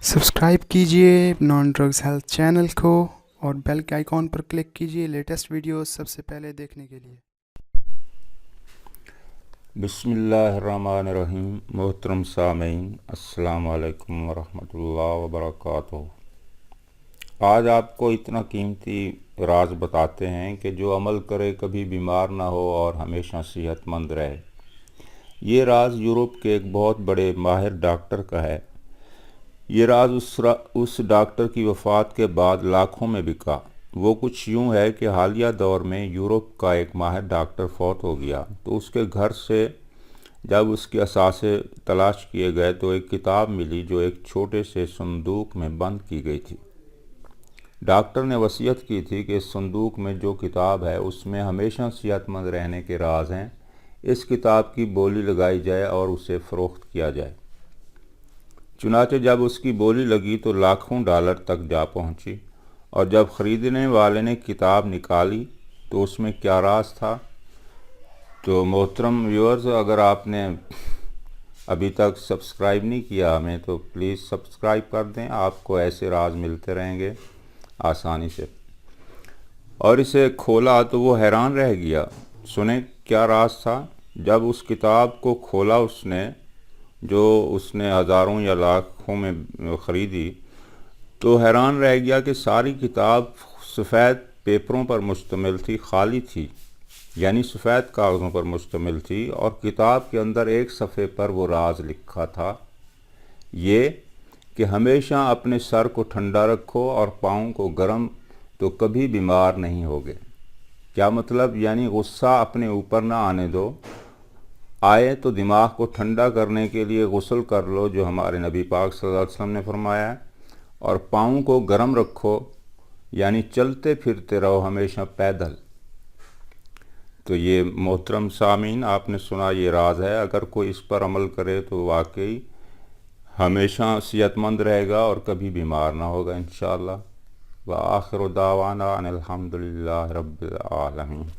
Subscribe कीजिए non drugs health channel को और बेल के आइकॉन पर क्लिक कीजिए लेटेस्ट वीडियोस सबसे पहले देखने के लिए। बिस्मिल्लाहिर्रहमानिर्रहीम। मोहतरम सामीन, अस्सलामु अलैकुम वरहमतुल्लाहि वबरकातुहू। आज आपको इतना कीमती राज बताते हैं कि जो अमल करे कभी बीमार ना हो और हमेशा सेहतमंद रहे। ये राज यूरोप के एक बहुत बड़े माहिर डॉक्टर का है। ये राज उस डॉक्टर की वफ़ात के बाद लाखों में बिका। वो कुछ यूँ है कि हालिया दौर में यूरोप का एक माहिर डॉक्टर फौत हो गया तो उसके घर से जब उसके असासे तलाश किए गए तो एक किताब मिली जो एक छोटे से संदूक में बंद की गई थी। डॉक्टर ने वसीयत की थी कि इस संदूक में जो किताब है उसमें हमेशा सेहतमंद रहने के राज हैं। इस किताब की बोली लगाई जाए और उसे फ़रोख्त किया जाए। चुनाचे जब उसकी बोली लगी तो लाखों डॉलर तक जा पहुंची, और जब ख़रीदने वाले ने किताब निकाली तो उसमें क्या राज था। तो मोहतरम व्यूअर्स, अगर आपने अभी तक सब्सक्राइब नहीं किया हमें तो प्लीज़ सब्सक्राइब कर दें। आपको ऐसे राज मिलते रहेंगे आसानी से। और इसे खोला तो वो हैरान रह गया। सुने क्या राज था। जब उस किताब को खोला उसने, जो उसने हज़ारों या लाखों में ख़रीदी, तो हैरान रह गया कि सारी किताब सफ़ेद पेपरों पर मुश्तमिल थी, खाली थी, यानी सफ़ेद कागज़ों पर मुश्तमिल थी। और किताब के अंदर एक सफ़े पर वो राज लिखा था, ये कि हमेशा अपने सर को ठंडा रखो और पाँव को गर्म, तो कभी बीमार नहीं होगे। क्या मतलब, यानी गुस्सा अपने ऊपर ना आने दो। आए तो दिमाग को ठंडा करने के लिए गुस्ल कर लो, जो हमारे नबी पाक सल्लल्लाहु अलैहि वसल्लम ने फरमाया है। और पाँव को गर्म रखो, यानी चलते फिरते रहो हमेशा पैदल। तो ये मोहतरम सामीन, आपने सुना ये राज है। अगर कोई इस पर अमल करे तो वाकई हमेशा सेहतमंद रहेगा और कभी बीमार ना होगा इंशाअल्लाह। व आखिर दावाना अनिल हम्दुलिल्लाहि रब्बिल आलमीन।